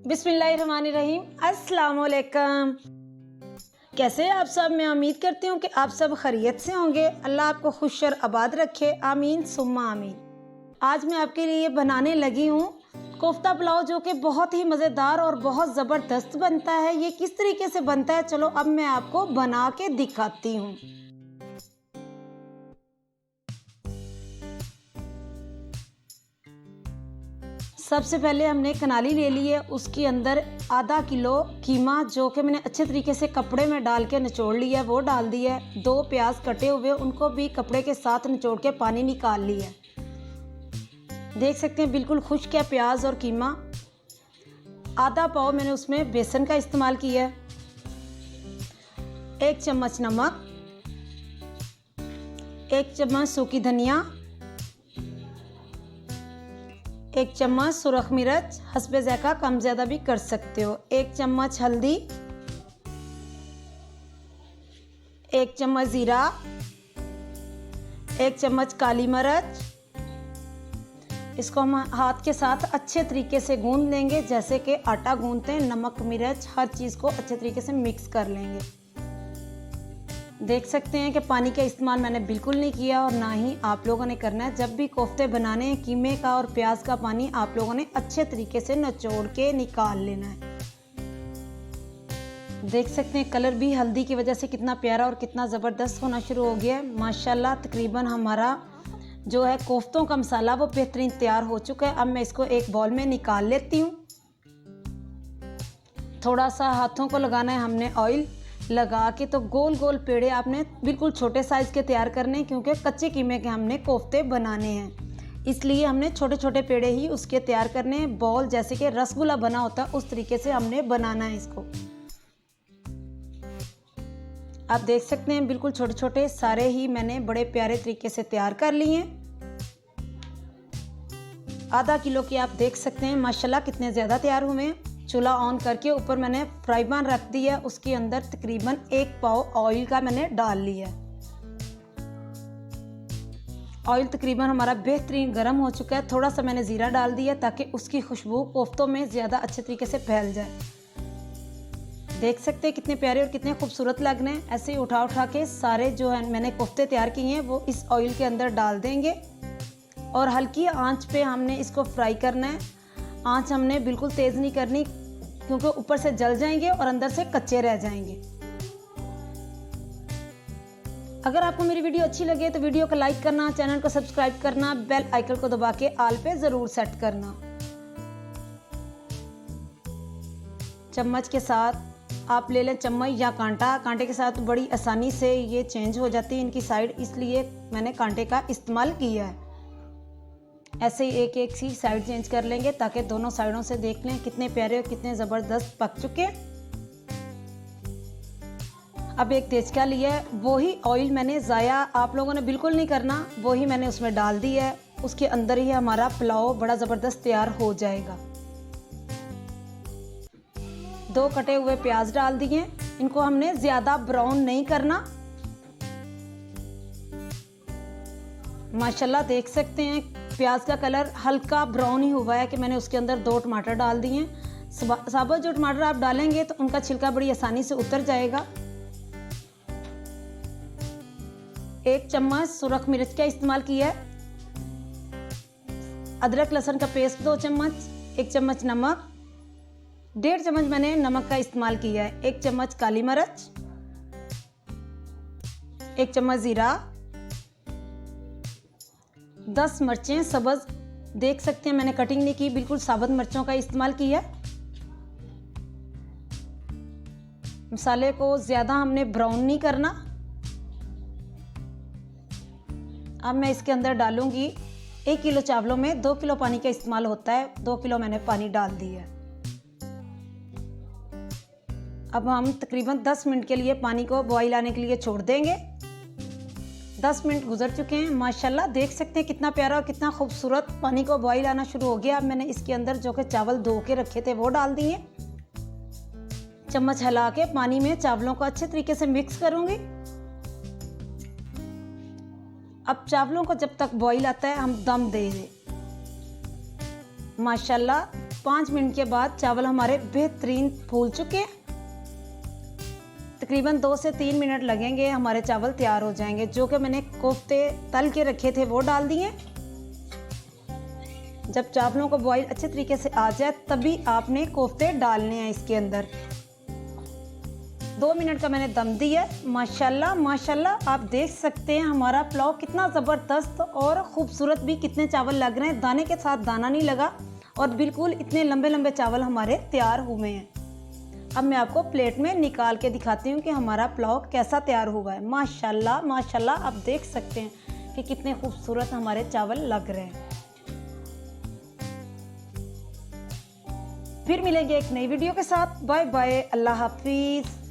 बिस्मिल्लाहिर्रहमानिर्रहीम। अस्सलाम वालेकुम। कैसे आप सब? मैं उम्मीद करती हूँ कि आप सब खैरियत से होंगे। अल्लाह आपको खुश और आबाद रखे, आमीन सुम्मा आमीन। आज मैं आपके लिए बनाने लगी हूँ कोफ्ता पुलाव, जो कि बहुत ही मज़ेदार और बहुत ज़बरदस्त बनता है। ये किस तरीके से बनता है, चलो अब मैं आपको बना के दिखाती हूँ। सबसे पहले हमने कनाली ले ली है, उसके अंदर आधा किलो कीमा, जो कि मैंने अच्छे तरीके से कपड़े में डाल के निचोड़ लिया है, वो डाल दिया है। 2 प्याज कटे हुए, उनको भी कपड़े के साथ निचोड़ के पानी निकाल लिया है। देख सकते हैं बिल्कुल खुश्क है प्याज और कीमा। आधा पाव मैंने उसमें बेसन का इस्तेमाल किया है। 1 चम्मच नमक, 1 चम्मच सूखी धनिया, 1 चम्मच सुरख मिर्च, हस्बे ज़ायक़ा कम ज़्यादा भी कर सकते हो। 1 चम्मच हल्दी, 1 चम्मच ज़ीरा, 1 चम्मच काली मिर्च। इसको हम हाथ के साथ अच्छे तरीके से गूंद लेंगे, जैसे कि आटा गूंदते हैं। नमक मिर्च हर चीज़ को अच्छे तरीके से मिक्स कर लेंगे। देख सकते हैं कि पानी का इस्तेमाल मैंने बिल्कुल नहीं किया और ना ही आप लोगों ने करना है। जब भी कोफ्ते बनाने हैं, कीमे का और प्याज का पानी आप लोगों ने अच्छे तरीके से निचोड़ के निकाल लेना है। देख सकते हैं कलर भी हल्दी की वजह से कितना प्यारा और कितना ज़बरदस्त होना शुरू हो गया है माशाल्लाह। तकरीबन हमारा जो है कोफ्तों का मसाला वो बेहतरीन तैयार हो चुका है। अब मैं इसको एक बाउल में निकाल लेती हूँ। थोड़ा सा हाथों को लगाना है हमने ऑयल लगा के, तो गोल गोल पेड़े आपने बिल्कुल छोटे साइज़ के तैयार करने हैं, क्योंकि कच्चे कीमे के हमने कोफ्ते बनाने हैं, इसलिए हमने छोटे छोटे पेड़े ही उसके तैयार करने हैं। बॉल जैसे कि रसगुल्ला बना होता है उस तरीके से हमने बनाना है इसको। आप देख सकते हैं बिल्कुल छोटे छोटे सारे ही मैंने बड़े प्यारे तरीके से तैयार कर लिए हैं। आधा किलो के आप देख सकते हैं माशाल्लाह कितने ज़्यादा तैयार हुए हैं। चूल्हा ऑन करके ऊपर मैंने फ्राई पैन रख दिया, उसके अंदर तकरीबन 1 पाव ऑयल का मैंने डाल लिया। ऑयल तकरीबन हमारा बेहतरीन गर्म हो चुका है। थोड़ा सा मैंने ज़ीरा डाल दिया ताकि उसकी खुशबू कोफ्तों में ज़्यादा अच्छे तरीके से फैल जाए। देख सकते हैं कितने प्यारे और कितने खूबसूरत लग रहे हैं। ऐसे ही उठा उठा के सारे जो है मैंने कोफ्ते तैयार किए हैं वो इस ऑयल के अंदर डाल देंगे और हल्की आंच पे हमने इसको फ्राई करना है। आंच हमने बिल्कुल तेज़ नहीं करनी, क्योंकि ऊपर से जल जाएंगे और अंदर से कच्चे रह जाएंगे। अगर आपको मेरी वीडियो अच्छी लगे तो वीडियो को लाइक करना, चैनल को सब्सक्राइब करना, बेल आइकन को दबा के ऑल पे ज़रूर सेट करना। चम्मच के साथ आप ले लें, चम्मच या कांटा। कांटे के साथ बड़ी आसानी से ये चेंज हो जाती है इनकी साइड, इसलिए मैंने कांटे का इस्तेमाल किया है। ऐसे ही एक एक सी साइड चेंज कर लेंगे ताकि दोनों साइडों से देख लें कितने प्यारे और कितने ज़बरदस्त पक चुके हैं। अब एक तेजका लिया है, वही ऑयल मैंने ज़ाया आप लोगों ने बिल्कुल नहीं करना, वही मैंने उसमें डाल दिया है। उसके अंदर ही हमारा पुलाव बड़ा ज़बरदस्त तैयार हो जाएगा। 2 कटे हुए प्याज डाल दिए, इनको हमने ज़्यादा ब्राउन नहीं करना। माशाल्लाह देख सकते हैं प्याज का कलर हल्का ब्राउन ही हुआ है कि मैंने उसके अंदर 2 टमाटर डाल दिए हैं। साबुत जो टमाटर आप डालेंगे तो उनका छिलका बड़ी आसानी से उतर जाएगा। 1 चम्मच सुरख मिर्च का इस्तेमाल किया है। अदरक लहसुन का पेस्ट 2 चम्मच, 1 चम्मच नमक, 1.5 चम्मच मैंने नमक का इस्तेमाल किया है। 1 चम्मच काली मिर्च, 1 चम्मच ज़ीरा, 10 मिर्चें सब्ज़। देख सकते हैं मैंने कटिंग नहीं की, बिल्कुल साबुत मिर्चों का इस्तेमाल किया। मसाले को ज़्यादा हमने ब्राउन नहीं करना। अब मैं इसके अंदर डालूंगी 1 किलो चावलों में 2 किलो पानी का इस्तेमाल होता है। 2 किलो मैंने पानी डाल दिया है। अब हम तकरीबन 10 मिनट के लिए पानी को बॉईल आने के लिए छोड़ देंगे। 10 मिनट गुजर चुके हैं माशाल्लाह। देख सकते हैं कितना प्यारा और कितना खूबसूरत पानी को बॉईल आना शुरू हो गया। अब मैंने इसके अंदर जो कि चावल धो के रखे थे वो डाल दिए। चम्मच हिला के पानी में चावलों को अच्छे तरीके से मिक्स करूंगी। अब चावलों को जब तक बॉईल आता है हम दम दे दें। माशाल्लाह 5 मिनट के बाद चावल हमारे बेहतरीन फूल चुके हैं। तकरीबन 2 से 3 मिनट लगेंगे, हमारे चावल तैयार हो जाएंगे। जो कि मैंने कोफ्ते तल के रखे थे वो डाल दिए। जब चावलों को बॉईल अच्छे तरीके से आ जाए तभी आपने कोफ्ते डालने हैं इसके अंदर। 2 मिनट का मैंने दम दिया। माशाल्लाह माशाल्लाह आप देख सकते हैं हमारा पुलाव कितना ज़बरदस्त और ख़ूबसूरत भी कितने चावल लग रहे हैं। दाने के साथ दाना नहीं लगा और बिल्कुल इतने लंबे लंबे चावल हमारे तैयार हुए हैं। अब मैं आपको प्लेट में निकाल के दिखाती हूँ कि हमारा पुलाव कैसा तैयार हुआ है। माशाल्लाह माशाल्लाह आप देख सकते हैं कि कितने खूबसूरत हमारे चावल लग रहे हैं। फिर मिलेंगे एक नई वीडियो के साथ। बाय बाय, अल्लाह हाफिज़।